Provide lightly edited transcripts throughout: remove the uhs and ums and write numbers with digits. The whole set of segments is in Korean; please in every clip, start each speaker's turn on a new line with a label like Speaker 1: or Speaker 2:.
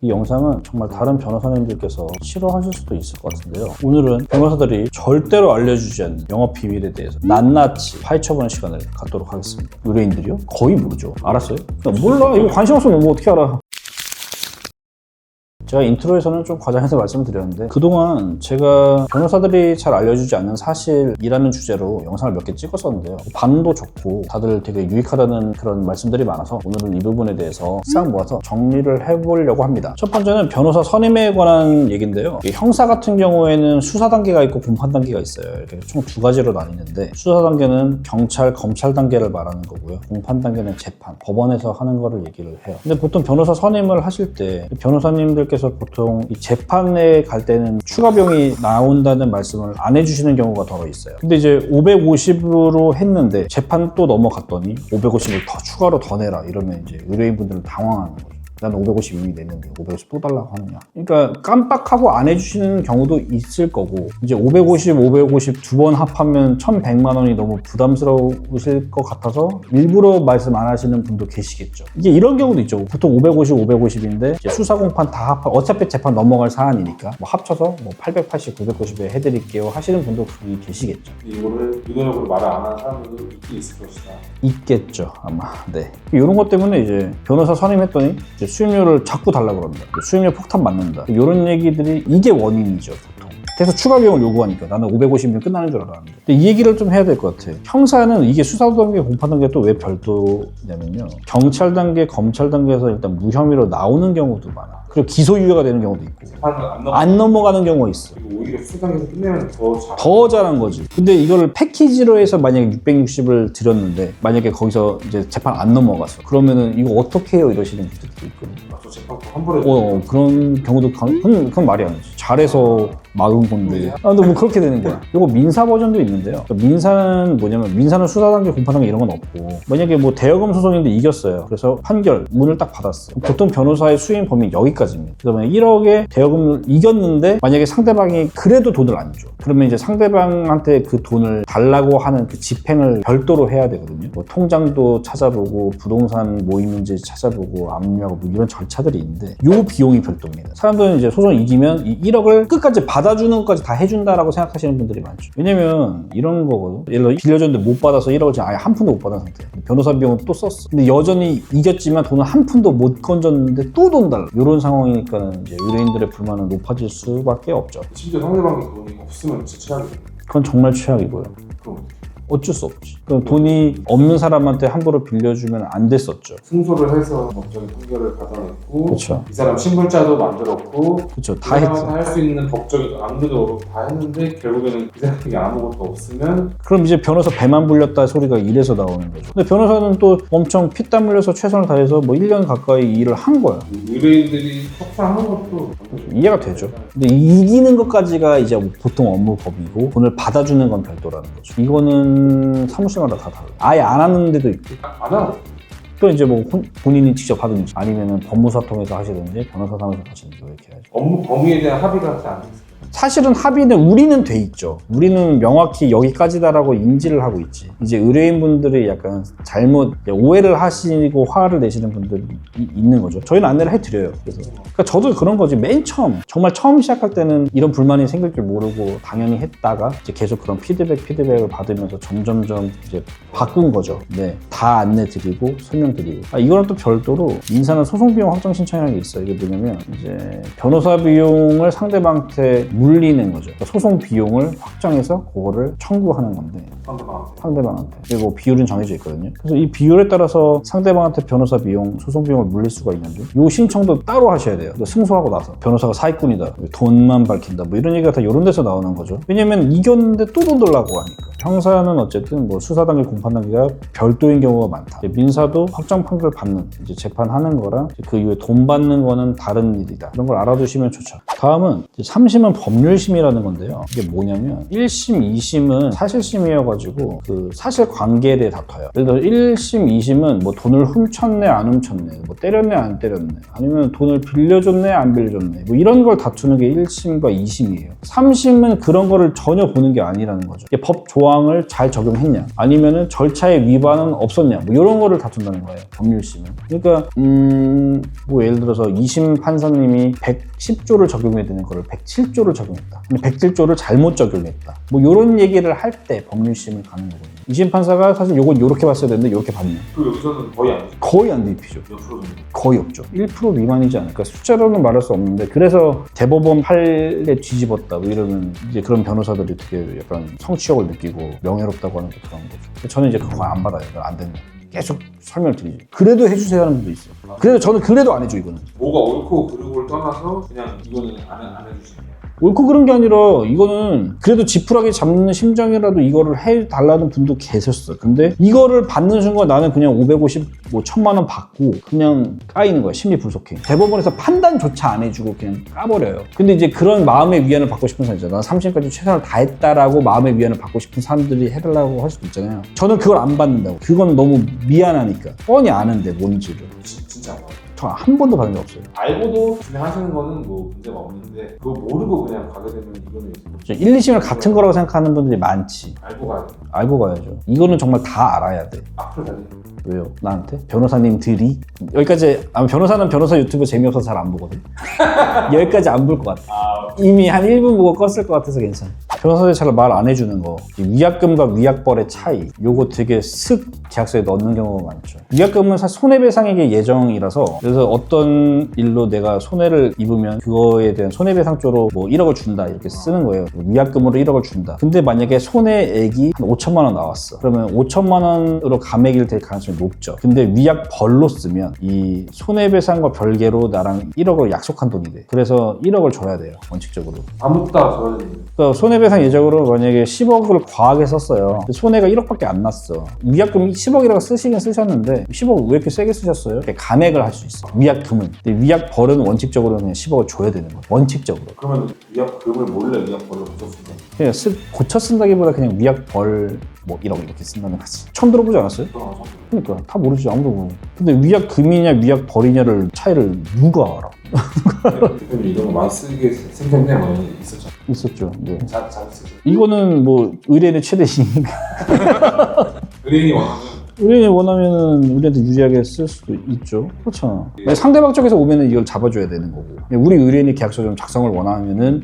Speaker 1: 이 영상은 정말 다른 변호사님들께서 싫어하실 수도 있을 것 같은데요. 오늘은 변호사들이 절대로 알려주지 않는 영업 비밀에 대해서 낱낱이 파헤쳐보는 시간을 갖도록 하겠습니다. 의뢰인들이요? 거의 모르죠. 알았어요? 몰라. 이거 관심 없으면 뭐 어떻게 알아. 제가 인트로에서는 좀 과장해서 말씀드렸는데 그동안 제가 변호사들이 잘 알려주지 않는 사실이라는 주제로 영상을 몇 개 찍었었는데요. 반응도 좋고 다들 되게 유익하다는 그런 말씀들이 많아서 오늘은 이 부분에 대해서 싹 모아서 정리를 해보려고 합니다. 첫 번째는 변호사 선임에 관한 얘기인데요. 형사 같은 경우에는 수사 단계가 있고 공판 단계가 있어요. 이렇게 총 두 가지로 나뉘는데 수사 단계는 경찰, 검찰 단계를 말하는 거고요. 공판 단계는 재판, 법원에서 하는 거를 얘기를 해요. 근데 보통 변호사 선임을 하실 때 변호사님들께서 보통 이 재판에 갈 때는 추가 비용이 나온다는 말씀을 안 해주시는 경우가 더 있어요. 근데 이제 550으로 했는데 재판 또 넘어갔더니 550을 더 추가로 더 내라 이러면 이제 의뢰인분들은 당황하는 거죠. 나는 550 이미 냈는데 550 또 달라고 하느냐. 그러니까 깜빡하고 안 해주시는 경우도 있을 거고 이제 550 두 번 합하면 1,100만 원이 너무 부담스러우실 것 같아서 일부러 말씀 안 하시는 분도 계시겠죠. 이게 이런 경우도 있죠. 보통 550인데 이제 수사 공판 다 합하 어차피 재판 넘어갈 사안이니까 뭐 합쳐서 뭐 880, 990에 해드릴게요 하시는 분도 계시겠죠.
Speaker 2: 이거를 유도적으로 말을 안 하는 사람들도 있긴 있을 것이다.
Speaker 1: 있겠죠 아마. 네. 이런 것 때문에 이제 변호사 선임했더니 이제 수임료를 자꾸 달라고 그럽니다. 수임료 폭탄 맞는다. 이런 얘기들이 이게 원인이죠 보통. 그래서 추가 비용을 요구하니까 나는 550이면 끝나는 줄 알았는데. 근데 이 얘기를 좀 해야 될 것 같아. 형사는 이게 수사 단계, 공판 단계 또 왜 별도냐면요. 경찰 단계, 검찰 단계에서 일단 무혐의로 나오는 경우도 많아. 그리고 기소유예가 되는 경우도 있고. 안 넘어가는 경우가 있어.
Speaker 2: 그리고 오히려 수사 단계에서 끝내면
Speaker 1: 더 잘한 거지. 근데 이거를 패키지로 해서 만약에 660을 드렸는데 만약에 거기서 이제 재판 안 넘어갔어. 그러면은 이거 어떻게 해요? 이러시는 분들도 있거든요.
Speaker 2: 재판 한 번에
Speaker 1: 그런 경우도 그건 말이 안 되지. 잘해서 막은 건데. 근데 뭐 그렇게 되는 거야. 이거 민사 버전도 있는데요. 민사는 뭐냐면 민사는 수사 단계, 공판 단계 이런 건 없고 만약에 뭐 대여금 소송인데 이겼어요. 그래서 판결 문을 딱 받았어. 보통 변호사의 수임 범위 여기까지입니다. 그러면 1억에 대여금을 이겼는데 만약에 상대방이 그래도 돈을 안 줘. 그러면 이제 상대방한테 그 돈을 달라고 하는 그 집행을 별도로 해야 되거든요. 뭐 통장도 찾아보고 부동산 모임 문제 찾아보고 압류하고 뭐 이런 절차들이 있는데 요 비용이 별도입니다. 사람들은 이제 소송 이기면 이 1억을 끝까지 받아주는 것까지 다 해준다라고 생각하시는 분들이 많죠. 왜냐면 이런 거거든. 예를 들어 빌려줬는데 못 받아서 1억을 지금 아예 한 푼도 못 받은 상태. 변호사 비용은 또 썼어. 근데 여전히 이겼지만 돈을 한 푼도 못 건졌는데 또 돈 달라. 이런 상황이니까 이제 의뢰인들의 불만은 높아질 수밖에 없죠.
Speaker 2: 심지어 상대방이 돈이 없으면 진짜 최악이에요.
Speaker 1: 그건 정말 최악이고요.
Speaker 2: 그럼
Speaker 1: 어쩔 수 없지. 그럼 돈이 없는 사람한테 함부로 빌려주면 안 됐었죠.
Speaker 2: 승소를 해서 법적인 판결을 받아냈고
Speaker 1: 그렇죠.
Speaker 2: 이 사람 신분자도 만들었고
Speaker 1: 그렇죠. 다 했죠.
Speaker 2: 할 수 있는 법적인 악무도 다 했는데 결국에는 이 사람이 아무것도 없으면
Speaker 1: 그럼 이제 변호사 배만 불렸다 소리가 이래서 나오는 거죠. 근데 변호사는 또 엄청 피땀 흘려서 최선을 다해서 뭐 1년 가까이 일을 한 거야.
Speaker 2: 의뢰인들이 속상한 것도
Speaker 1: 이해가 되죠. 근데 이기는 것까지가 이제 보통 업무법이고 돈을 받아주는 건 별도라는 거죠. 이거는 사무실마다 다 달라요. 아예 안 하는 데도 있고.
Speaker 2: 안 하고
Speaker 1: 또 이제 뭐 본인이 직접 하든지 아니면은 법무사 통해서 하시든지 변호사 사무실 가시든지 이렇게 해야죠.
Speaker 2: 업무 범위에 대한 합의가 잘 안 됐어요.
Speaker 1: 사실은 합의는 우리는 돼 있죠. 우리는 명확히 여기까지다라고 인지를 하고 있지. 이제 의뢰인분들이 약간 잘못 오해를 하시고 화를 내시는 분들이 있는 거죠. 저희는 안내를 해드려요. 그래서 그러니까 저도 그런 거지. 맨 처음 정말 처음 시작할 때는 이런 불만이 생길 줄 모르고 당연히 했다가 이제 계속 그런 피드백을 받으면서 점점점 이제 바꾼 거죠. 네, 다 안내드리고 설명드리고. 이거랑 또 별도로 민사는 소송 비용 확정 신청이라는 게 있어요. 이게 뭐냐면 이제 변호사 비용을 상대방한테 물리는 거죠. 그러니까 소송 비용을 확정해서 그거를 청구하는 건데 상대방한테. 그리고 비율은 정해져 있거든요. 그래서 이 비율에 따라서 상대방한테 변호사 비용, 소송 비용을 물릴 수가 있는데 이 신청도 따로 하셔야 돼요. 승소하고 나서 변호사가 사기꾼이다, 돈만 밝힌다, 뭐 이런 얘기가 다 이런 데서 나오는 거죠. 왜냐면 이겼는데 또 돈 달라고 하니까. 형사는 어쨌든 뭐 수사 단계, 공판 단계가 별도인 경우가 많다. 민사도 확정 판결 받는 이제 재판하는 거랑 그 이후에 돈 받는 거는 다른 일이다. 이런 걸 알아두시면 좋죠. 다음은 3심은 법률심이라는 건데요. 이게 뭐냐면 1심, 2심은 사실심이어가지고 그 사실관계에 대해 다퉈요. 예를 들어 1심, 2심은 뭐 돈을 훔쳤네, 안 훔쳤네, 뭐 때렸네, 안 때렸네, 아니면 돈을 빌려줬네, 안 빌려줬네, 뭐 이런 걸 다투는 게 1심과 2심이에요. 3심은 그런 거를 전혀 보는 게 아니라는 거죠. 이게 법 조항 조항을 잘 적용했냐, 아니면은 절차의 위반은 없었냐, 뭐 이런 거를 다툰다는 거예요, 법률심은. 그러니까 뭐 예를 들어서 2심 판사님이 110조를 적용해야 되는 거를 107조를 적용했다. 근데 107조를 잘못 적용했다. 뭐 이런 얘기를 할 때 법률심을 가는 거거든요. 2심 판사가 사실 요건 요렇게 봤어야 되는데 요렇게 봤냐?
Speaker 2: 그 여기서는 거의 안 되죠.
Speaker 1: 거의 안 대입이죠.
Speaker 2: 몇 프로 정도?
Speaker 1: 거의 없죠. 1% 미만이지 않을까. 숫자로는 말할 수 없는데, 그래서 대법원 판례 뒤집었다 뭐 이러면 이제 그런 변호사들이 되게 약간 성취욕을 느끼고 명예롭다고 하는 게 그런 거죠. 저는 이제 그거 안 받아요. 안 된다. 계속 설명을 드리죠. 그래도 해주세요 하는 분도 있어요. 그래서 저는 그래도 안 해줘, 이거는.
Speaker 2: 뭐가 옳고 그르고를 떠나서 그냥 이거는 안 해주시네요.
Speaker 1: 옳고 그런 게 아니라 이거는 그래도 지푸라기 잡는 심정이라도 이거를 해달라는 분도 계셨어. 근데 이거를 받는 순간 나는 그냥 550, 뭐 1000만 원 받고 그냥 까이는 거야. 심리 불속행. 대법원에서 판단조차 안 해주고 그냥 까버려요. 근데 이제 그런 마음의 위안을 받고 싶은 사람 있잖아. 난 3심까지 최선을 다했다라고 마음의 위안을 받고 싶은 사람들이 해달라고 할 수도 있잖아요. 저는 그걸 안 받는다고. 그건 너무 미안하니까. 뻔히 아는데 뭔지를.
Speaker 2: 진짜 안 봐요.
Speaker 1: 저 한 번도 받은 적 없어요.
Speaker 2: 알고도 진행하시는 거는 뭐 문제가 없는데 그거 모르고 그냥 가게 되면 이거는
Speaker 1: 1, 2심을 같은 거라고 생각하는 분들이 많지.
Speaker 2: 알고 가야 돼.
Speaker 1: 알고 가야죠. 이거는 정말 다 알아야 돼.
Speaker 2: 앞으로 달리는
Speaker 1: 왜요? 나한테? 변호사님들이? 여기까지, 아마 변호사는 변호사 유튜브 재미없어서 잘 안 보거든. 여기까지 안 볼 것 같아. 이미 한 1분 보고 껐을 것 같아서 괜찮아. 변호사들이 잘 말 안 해주는 거, 위약금과 위약벌의 차이, 요거 되게 슥 계약서에 넣는 경우가 많죠. 위약금은 사실 손해배상액의 예정이라서, 그래서 어떤 일로 내가 손해를 입으면 그거에 대한 손해배상조로 뭐 1억을 준다 이렇게 쓰는 거예요. 위약금으로 1억을 준다. 근데 만약에 손해액이 한 5천만 원 나왔어. 그러면 5천만 원으로 감액이 될 가능성이 높죠. 근데 위약벌로 쓰면 이 손해배상과 별개로 나랑 1억을 약속한 돈이 돼. 그래서 1억을 줘야 돼요, 원칙적으로.
Speaker 2: 아무것도 줘야 되는데.
Speaker 1: 그러니까 손해배상 예정으로 만약에 10억을 과하게 썼어요. 손해가 1억밖에 안 났어. 위약금 10억이라고 쓰시긴 쓰셨는데 10억 왜 이렇게 세게 쓰셨어요? 이렇게 감액을 할 수 있어, 위약금은. 근데 위약벌은 원칙적으로 그냥 10억을 줘야 되는 거야, 원칙적으로.
Speaker 2: 그러면 위약금을 몰래 위약벌로 붙였습니다.
Speaker 1: 그냥 고쳐 쓴다기보다 그냥 위약벌 뭐 1억 이렇게 쓴다는 거지. 처음 들어보지 않았어요? 그러니까 다 모르지, 아무도 모르고. 근데 위약금이냐 위약벌이냐를 차이를 누가 알아?
Speaker 2: 대표님 이런 거 많이 쓰게 생겼네 많이 있었죠.
Speaker 1: 있었죠. 네.
Speaker 2: 잘 쓰죠.
Speaker 1: 이거는 뭐 의뢰인의 최대시니까.
Speaker 2: 의뢰인이 원하는
Speaker 1: 의뢰인이 원하면은 우리한테 유리하게 쓸 수도 있죠. 그렇잖아. 상대방 쪽에서 오면은 이걸 잡아줘야 되는 거고. 우리 의뢰인이 계약서 좀 작성을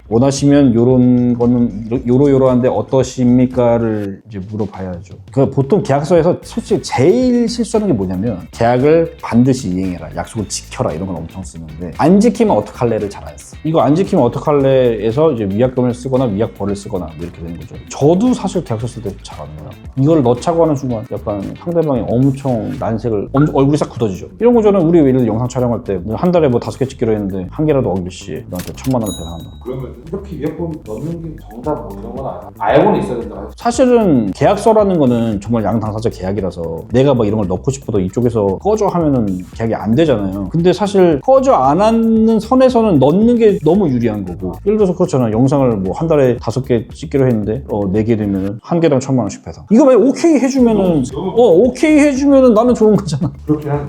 Speaker 1: 원하시면 요런 거는 요러한데 어떠십니까를 이제 물어봐야죠. 그 보통 계약서에서 솔직히 제일 실수하는 게 뭐냐면 계약을 반드시 이행해라, 약속을 지켜라 이런 건 엄청 쓰는데 안 지키면 어떡할래를 잘 안 써. 이거 안 지키면 어떡할래에서 이제 위약금을 쓰거나 위약벌을 쓰거나 뭐 이렇게 되는 거죠. 저도 사실 계약서 쓸 때 잘 안 넣어요. 이걸 넣자고 하는 순간 약간 상대방이 엄청 난색을, 얼굴이 싹 굳어지죠. 이런 거 저는 우리 예를 들어 영상 촬영할 때 한 달에 뭐 5개 찍기로 했는데 한 개라도 어길 시 너한테 1000만 원을 배상한다.
Speaker 2: 그러면 이렇게 위약금 넣는 게 정답 뭐 이런 건 아니야. 알고는 있어야 된다.
Speaker 1: 사실은 계약서라는 거는 정말 양당사자 계약이라서 내가 뭐 이런 걸 넣고 싶어도 이쪽에서 꺼줘 하면은 계약이 안 되잖아요. 근데 사실 꺼져 안 하는 선에서는 넣는 게 너무 유리한 거고. 예를 들어서 그렇잖아. 영상을 뭐 한 달에 5개 찍기로 했는데 4개 되면은 한 개당 1000만 원씩 배상. 이거 만약 오케이 해주면은 오케이 해주면은 나는 좋은 거잖아.
Speaker 2: 그렇게 하는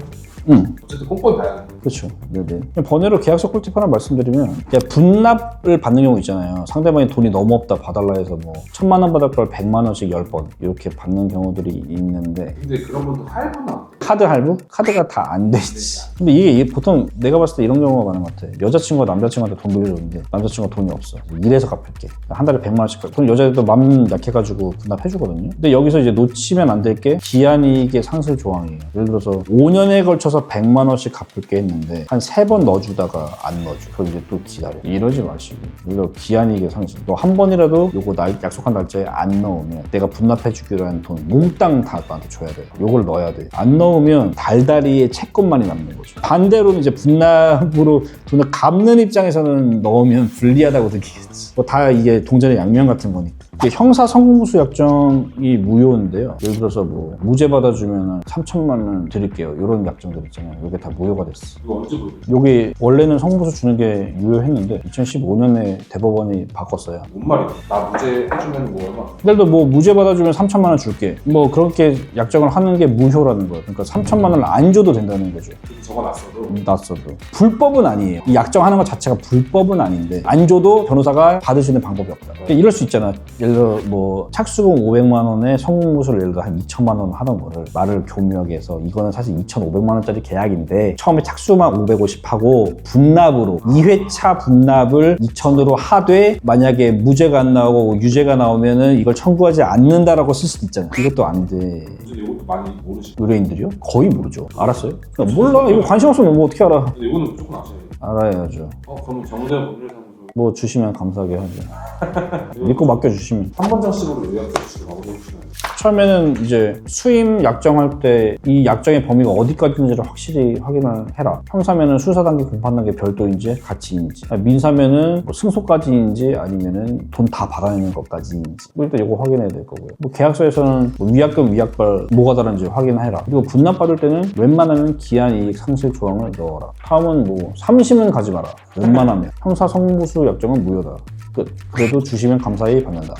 Speaker 2: 어쨌든 꼼꼼히 봐야 돼.
Speaker 1: 그렇죠. 네네. 번외로 계약서 꿀팁 하나 말씀드리면, 그냥 분납을 받는 경우 있잖아요. 상대방이 돈이 너무 없다 봐달라 해서 뭐 1000만 원 받을 걸 100만 원씩 10번 이렇게 받는 경우들이 있는데,
Speaker 2: 근데 그런 분도 할부는 안 돼.
Speaker 1: 카드 할부? 카드가 다 안 되지. 근데 이게 보통 내가 봤을 때 이런 경우가 많은 것 같아. 여자친구가 남자친구한테 돈 빌려줬는데 남자친구가 돈이 없어. 이래서 갚을게. 한 달에 100만 원씩 갚을게. 그럼 여자애도 맘 약해가지고 분납해주거든요. 근데 여기서 이제 놓치면 안 될 게 기한이익의 상실 조항이에요. 예를 들어서 5년에 걸쳐서 100만 원씩 갚을게 했는데 한 3번 넣어주다가 안 넣어줘. 그럼 이제 또 기다려. 이러지 마시고. 그래서 기한이익의 상실. 너 한 번이라도 요거 약속한 날짜에 안 넣으면 내가 분납해주기로 한 돈 몽땅 다 너한테 줘야 돼. 요걸 넣어야 돼. 안 넣으면 달달이의 채권만이 남는 거죠. 반대로는 이제 분납으로 돈을 갚는 입장에서는 넣으면 불리하다고 느끼겠지. 뭐 다 이게 동전의 양면 같은 거니까. 형사 성공수 약정이 무효인데요. 예를 들어서 뭐 무죄 받아주면 3천만 원 드릴게요. 이런 약정들 있잖아요. 이게 다 무효가 됐어.
Speaker 2: 이거 언제 보여?
Speaker 1: 여기 원래는 성공수 주는 게 유효했는데 2015년에 대법원이 바꿨어요.
Speaker 2: 뭔 말이야? 나 무죄 해주면 뭐 얼마?
Speaker 1: 예를 들어 뭐 무죄 받아주면 3천만 원 줄게. 뭐 그렇게 약정을 하는 게 무효라는 거예요. 그러니까 3천만 원을 안 줘도 된다는 거죠.
Speaker 2: 적어놨어도?
Speaker 1: 불법은 아니에요. 이 약정하는 것 자체가 불법은 아닌데 안 줘도 변호사가 받을 수 있는 방법이 없다. 그러니까 이럴 수 있잖아. 예를 들어 뭐 착수금 500만 원에 성무수를 예를 들어 한 2천만 원 하던 거를 말을 교묘하게 해서 이거는 사실 2,500만 원짜리 계약인데 처음에 착수만 550 하고 분납으로 2회차 분납을 2천으로 하되 만약에 무죄가 안 나오고 유죄가 나오면은 이걸 청구하지 않는다라고 쓸 수도 있잖아. 이것도 안 돼.
Speaker 2: 무슨 이것도 많이 모르시고.
Speaker 1: 의뢰인들이요? 거의 모르죠. 알았어요? 몰라. 이거 관심 없으면 뭐 어떻게 알아.
Speaker 2: 근데 이거는 무조건 아셔야 돼요.
Speaker 1: 알아야죠.
Speaker 2: 그럼 정대한 법률사무소
Speaker 1: 뭐 주시면 감사하게 하죠. 믿고 맡겨주시면.
Speaker 2: 한 번장씩으로 요약해 주시고 마무리해 주시면 돼요.
Speaker 1: 처음에는 이제 수임 약정할 때 이 약정의 범위가 어디까지 있는지를 확실히 확인을 해라. 형사면은 수사 단계, 공판 단계 별도인지 같이인지, 민사면은 뭐 승소까지인지 아니면은 돈 다 받아내는 것까지인지 일단 이거 확인해야 될 거고요. 뭐 계약서에서는 뭐 위약금, 위약발 뭐가 다른지 확인해라. 그리고 분납 받을 때는 웬만하면 기한 이익 상실 조항을 넣어라. 다음은 뭐 삼심은 가지 마라. 웬만하면 형사 성무수 약정은 무효다. 끝. 그래도 주시면 감사히 받는다.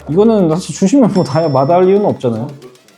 Speaker 1: 이거는 사실 주시면 뭐 다 마다할 이유는 없잖아요.